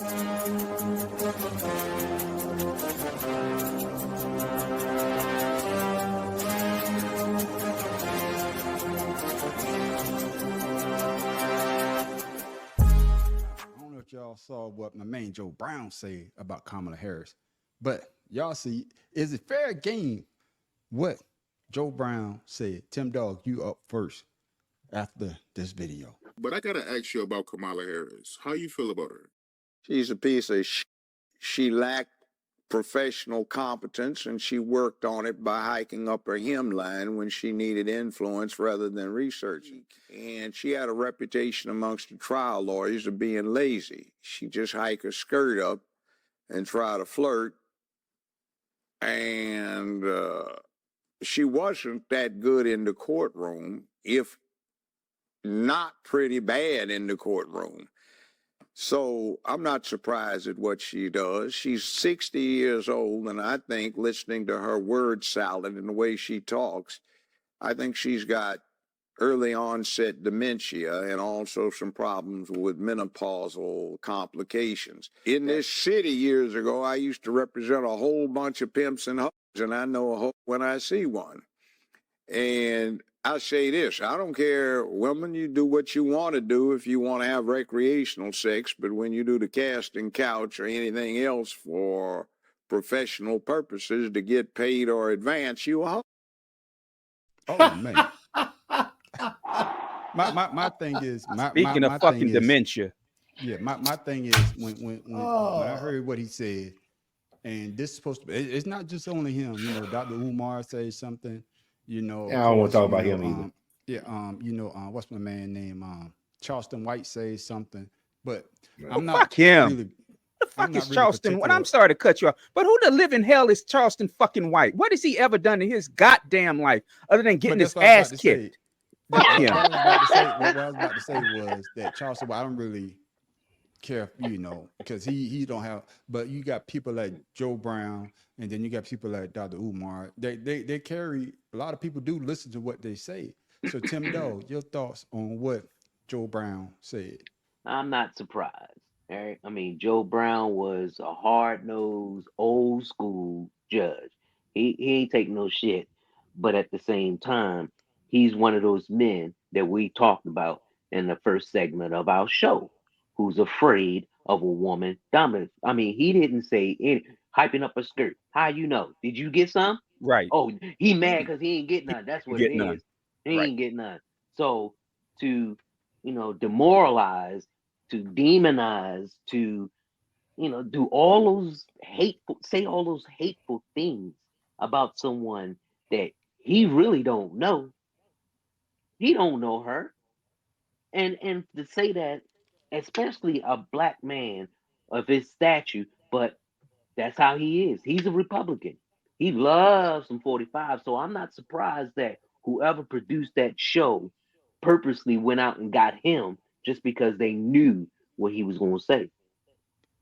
don't know if y'all saw what my man Joe Brown said about Kamala Harris, but y'all see, is it fair game what Joe Brown said? Tim Dog, you up first after this video. But I gotta ask you about Kamala Harris. How you feel about her? She's a piece of she lacked professional competence, and she worked on it by hiking up her hemline when she needed influence rather than researching. And she had a reputation amongst the trial lawyers of being lazy. She just hike her skirt up and try to flirt, and she wasn't that good in the courtroom, if not pretty bad in the courtroom. So I'm not surprised at what she does. She's 60 years old, and I think, listening to her word salad and the way she talks, I think she's got early onset dementia and also some problems with menopausal complications. In this city years ago, I used to represent a whole bunch of pimps and hoes, and I know a hoe when I see one. And I say this, I don't care, women, you do what you want to do if you want to have recreational sex, but when you do the casting couch or anything else for professional purposes to get paid or advance, you a hoe. Oh man. my thing is Speaking of fucking dementia. Yeah, my thing is when I heard what he said, and this is supposed to be, it's not just only him, you know, Dr. Umar says something, you know. I don't want to talk about him either. You know, what's my man name? Charleston White says something, but I'm fuck not him. really. The fuck is Charleston? When I'm sorry to cut you off, but who the living hell is Charleston fucking White? What has he ever done in his goddamn life other than getting his ass kicked? What I was about to say was that Charleston White, I don't really care, you know, because he don't have, but you got people like Joe Brown, and then you got people like Dr. Umar. They carry, a lot of people do listen to what they say. So Tim Dog, your thoughts on what Joe Brown said? I'm not surprised. All right. I mean, Joe Brown was a hard-nosed, old school judge. He ain't taking no shit. But at the same time, he's one of those men that we talked about in the first segment of our show, who's afraid of a woman dominance. I mean, he didn't say any hyping up a skirt. How you know? Did you get some? Right. Oh, he mad because he ain't getting none. That's what it none. is. He ain't getting none. So to, demoralize, to demonize, to, do all those say all those hateful things about someone that he really don't know. He don't know her. And to say that, especially a black man of his stature, but that's how he is. He's a Republican. He loves some 45. So I'm not surprised that whoever produced that show purposely went out and got him just because they knew what he was going to say.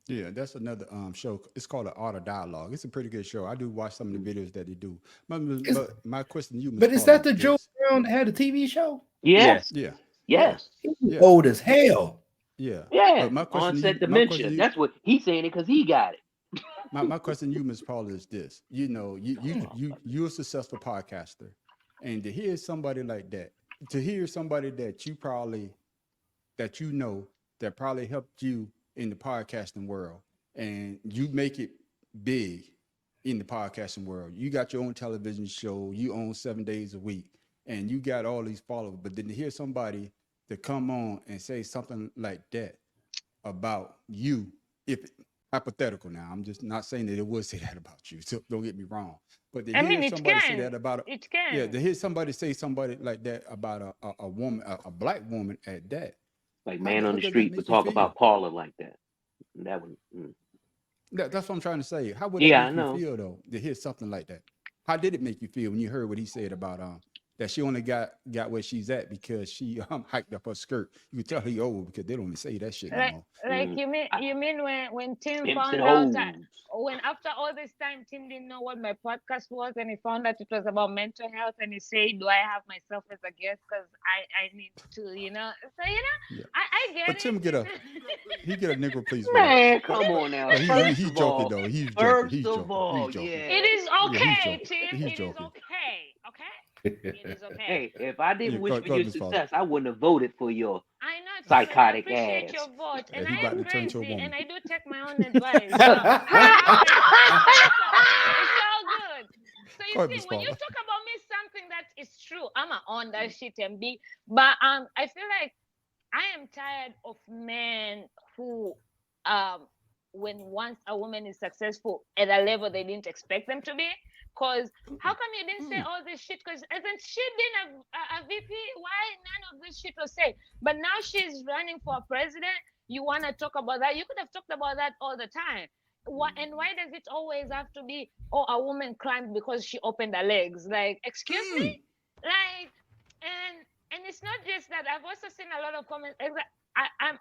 Yeah, that's another show. It's called The Art of Dialogue. It's a pretty good show. I do watch some of the videos that they do. But my question to you, but is that the Joe Brown that had a TV show? Yes. Yeah. Yes. He's old as hell. Yeah. Yeah. But my question onset dementia. That's what he's saying it because he got it. My question to you, Ms. Paula, is this. You know, you're a successful podcaster. And to hear somebody like that, to hear somebody that you know that probably helped you in the podcasting world, and you make it big in the podcasting world. You got your own television show, you own 7 days a week, and you got all these followers. But then to hear somebody to come on and say something like that about you, if hypothetical now, I'm just not saying that it would say that about you, so don't get me wrong. But to hear somebody say that about to hear somebody say somebody like that about a woman, a black woman at that. Like man on the street would talk about Paula like that. That would. That's what I'm trying to say. How would that make you feel though to hear something like that? How did it make you feel when you heard what he said about that she only got where she's at because she hiked up her skirt. You can tell he old because they don't even say that shit no Like, more. like you mean when Tim Pimps found and out that hoes. when after all this time Tim didn't know what my podcast was and he found out it was about mental health and he said, "Do I have myself as a guest because I need to, you know?" So Yeah. I get But it. Tim get a Negro, please. Man, come on now. But First he's of joking all, though. He's joking. first He's of joking. all, He's joking. yeah. It is Yeah, okay, he's Tim. He's It is joking. okay. Okay. It is okay. Hey, if I didn't Yeah, wish go for your Miss Paula. success, I wouldn't have voted for your I know, Tim, and I psychotic appreciate ass. your vote, Yeah, and he I about am to turn to a crazy, woman. and I do take my own advice. It's all good. So Go you ahead, see, Miss when you Paula. talk about me, something that is true, I'm on that shit and be. But I feel like I am tired of men who when once a woman is successful at a level they didn't expect them to be. Cause how come you didn't say all this shit? Cause hasn't she been a VP? Why none of this shit was said? But now she's running for president. You want to talk about that? You could have talked about that all the time. And why does it always have to be, oh, a woman climbed because she opened her legs? Like, excuse me? Like, and it's not just that. I've also seen a lot of comments.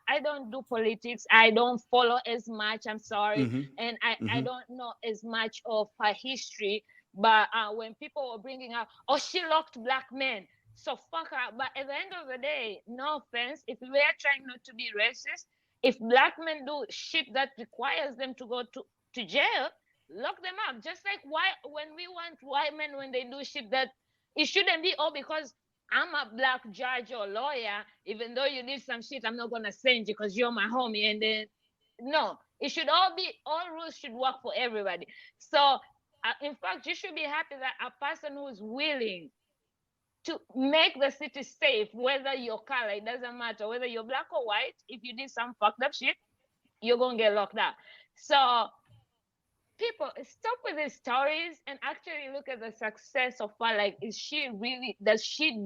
I don't do politics. I don't follow as much. I'm sorry, and I don't know as much of her history. But when people were bringing up, oh, she locked black men, so fuck her. But at the end of the day, no offense, if we are trying not to be racist, if black men do shit that requires them to go to jail, lock them up. Just like why when we want white men when they do shit that it shouldn't be all because I'm a black judge or lawyer, even though you did some shit, I'm not gonna send you because you're my homie. And then no, it should all rules should work for everybody. So in fact, you should be happy that a person who is willing to make the city safe, whether your color, it doesn't matter, whether you're black or white, if you did some fucked up shit, you're gonna get locked up. So people stop with these stories and actually look at the success of her. Like, does she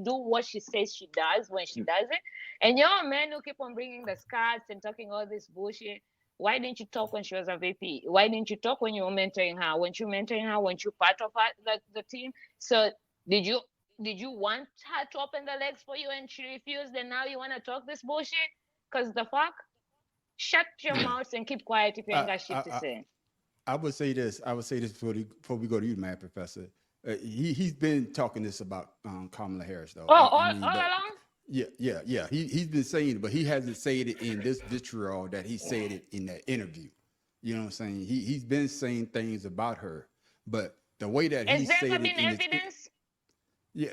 do what she says she does when she does it? And you're men who keep on bringing the skirts and talking all this bullshit. Why didn't you talk when she was a VP? Why didn't you talk when you were mentoring her? Weren't you mentoring her? Weren't you part of her, the team? So did you want her to open the legs for you and she refused and now you want to talk this bullshit? Because the fuck? Shut your mouth and keep quiet if you ain't got shit to say. I would say this before we go to you, man, Professor. He's been talking this about Kamala Harris, though. All along? Yeah. He's been saying it, but he hasn't said it in this vitriol that he said it in that interview. You know what I'm saying? He's been saying things about her, but the way that he said it. Has there been evidence? Yeah.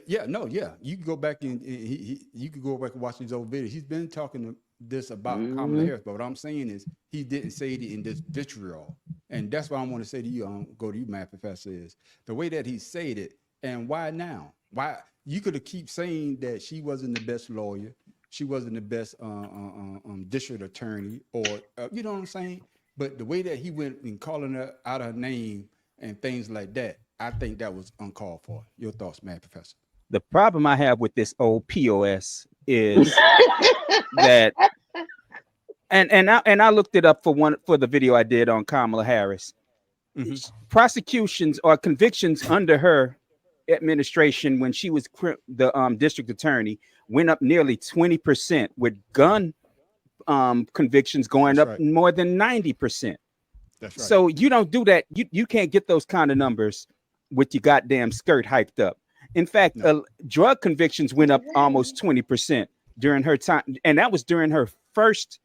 You can go back and you can go back and watch these old videos. He's been talking this about Kamala Harris, but what I'm saying is he didn't say it in this vitriol, and that's what I want to say to you. Go to you, man, Professor. Is the way that he said it, and why now? Why you could have keep saying that she wasn't the best lawyer, she wasn't the best district attorney, or you know what I'm saying? But the way that he went and calling her out her name and things like that, I think that was uncalled for. Your thoughts, man, Professor? The problem I have with this old POS is that, and I looked it up for the video I did on Kamala Harris. Prosecutions or convictions under her administration when she was the district attorney went up nearly 20%, with gun convictions going up more than 90%. That's right. So you don't do that. You can't get those kind of numbers with your goddamn skirt hiked up. In fact, drug convictions went up almost 20% during her time, and that was during her first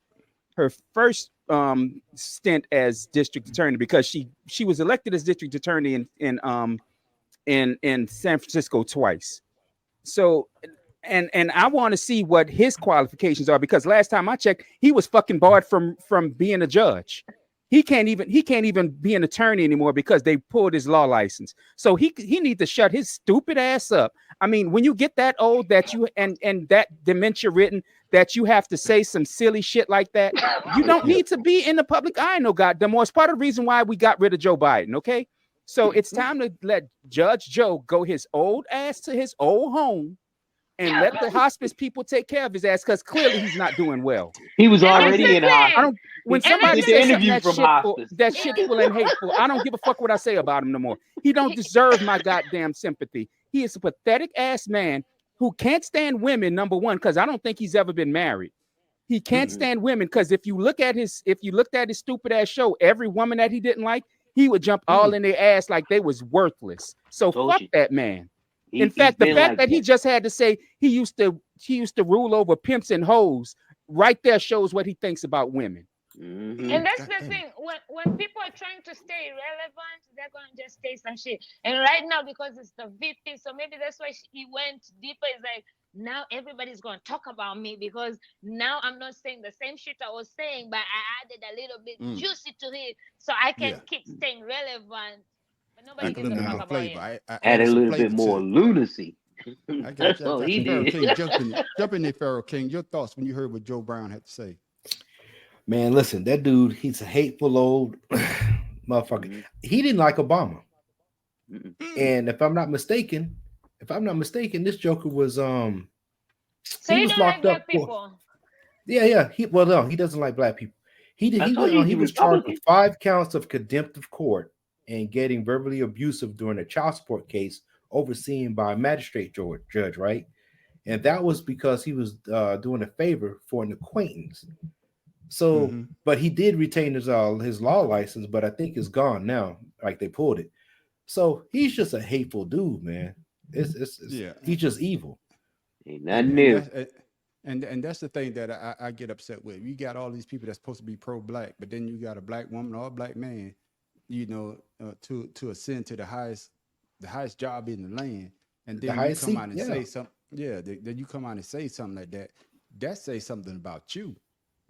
stint as district attorney, because she was elected as district attorney in San Francisco twice. So, and I want to see what his qualifications are, because last time I checked, he was fucking barred from being a judge. He can't even be an attorney anymore because they pulled his law license. So he needs to shut his stupid ass up. I mean, when you get that old that you and that dementia ridden that you have to say some silly shit like that, you don't need to be in the public eye no goddamn more. It's part of the reason why we got rid of Joe Biden. Okay, so it's time to let Judge Joe go his old ass to his old home and let the hospice people take care of his ass, because clearly he's not doing well. He was already in hospice. When somebody says something that's shitful and hateful, I don't give a fuck what I say about him no more. He don't deserve my goddamn sympathy. He is a pathetic ass man who can't stand women. Number one, because I don't think he's ever been married. He can't stand women because if you looked at his stupid ass show, every woman that he didn't like, he would jump all in their ass like they was worthless. So Told fuck you. that man. He- In fact, he's the been fact like that he just had to say he used to rule over pimps and hoes, right there shows what he thinks about women. Mhm. And that's God the damn it. thing. When people are trying to stay relevant, they're gonna just say some shit. And right now, because it's the VP, so maybe that's why he went deeper. It's like now everybody's gonna talk about me because now I'm not saying the same shit I was saying, but I added a little bit juicy to it, so I can Yeah. keep staying relevant. But I nobody's put a gonna little talk more about flavor. you. I Add added a some little flavor bit to more it. lunacy. I got That's you. all he Pharaoh did. King, jump in there, Pharaoh King. Your thoughts when you heard what Joe Brown had to say? Man, listen, that dude, he's a hateful old motherfucker. Mhm. He didn't like Obama. Mhm. And if I'm not mistaken, this Joker was So he you was don't like locked up black for people? yeah. No, he doesn't like black people. I told you He he was charged with Republican. 5 counts of contempt of court and getting verbally abusive during a child support case overseen by a magistrate judge, right? And that was because he was doing a favor for an acquaintance. So, Mm-hmm. but he did retain his law license, but I think it's gone now. Like they pulled it. So he's just a hateful dude, man. Yeah. He's just evil. Ain't and nothing and new. that's and that's the thing that I get upset with. You got all these people that's supposed to be pro-black, but then you got a black woman or a black man, to ascend to the highest job in the land, and The then you highest come seat, out and yeah. say something. Yeah, then you come out and say something like that. That says something about you.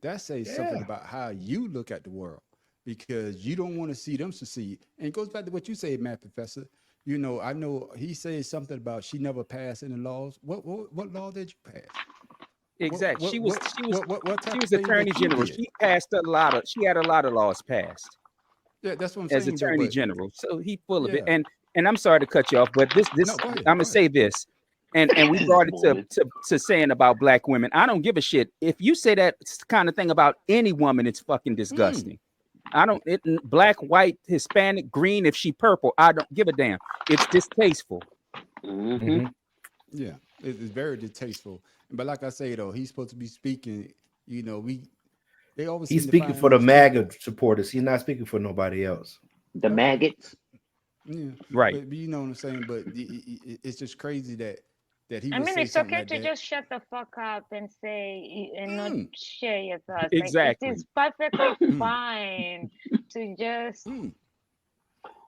That says something Yeah. about how you look at the world because you don't want to see them succeed. And it goes back to what you said, Matt Professor. I know he says something about she never passed any laws. What law did you pass? Exactly. What She type of was thing attorney that you general. did? She had a lot of laws passed Yeah, that's what I'm as saying though. attorney But general. So he full of it. yeah, And I'm sorry to cut you off, but this no, go I'm ahead, gonna go ahead. say this. And we brought it Woman. to saying about black women. I don't give a shit. If you say that kind of thing about any woman, it's fucking disgusting. I don't black, white, Hispanic, green, if she purple, I don't give a damn. It's distasteful. Mm-hmm. Mhm. Yeah, it's very distasteful. But like I say though, he's supposed to be speaking. They always He's seem to speaking find for the these people. MAGA supporters. He's not speaking for nobody else. The Okay. maggots. Yeah, Right. but you know what I'm saying. But it's just crazy that he I would mean, say it's something okay like to that. just shut the fuck up and say and not Mm, share your thoughts. Like it Exactly. is perfectly mm, fine to just. mm.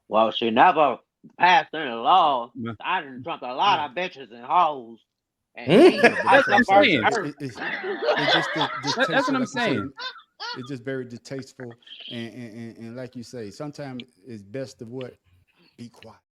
Well, she never passed any law. Yeah. I done drunk a lot Yeah, of bitches and hoes. And Hmm? she, yeah. But I that's That's what what I'm I'm subvert saying. saying. her. It's just That's what distasteful, I'm like you say. saying. It's just very distasteful, and like you say, sometimes it's best to what be quiet.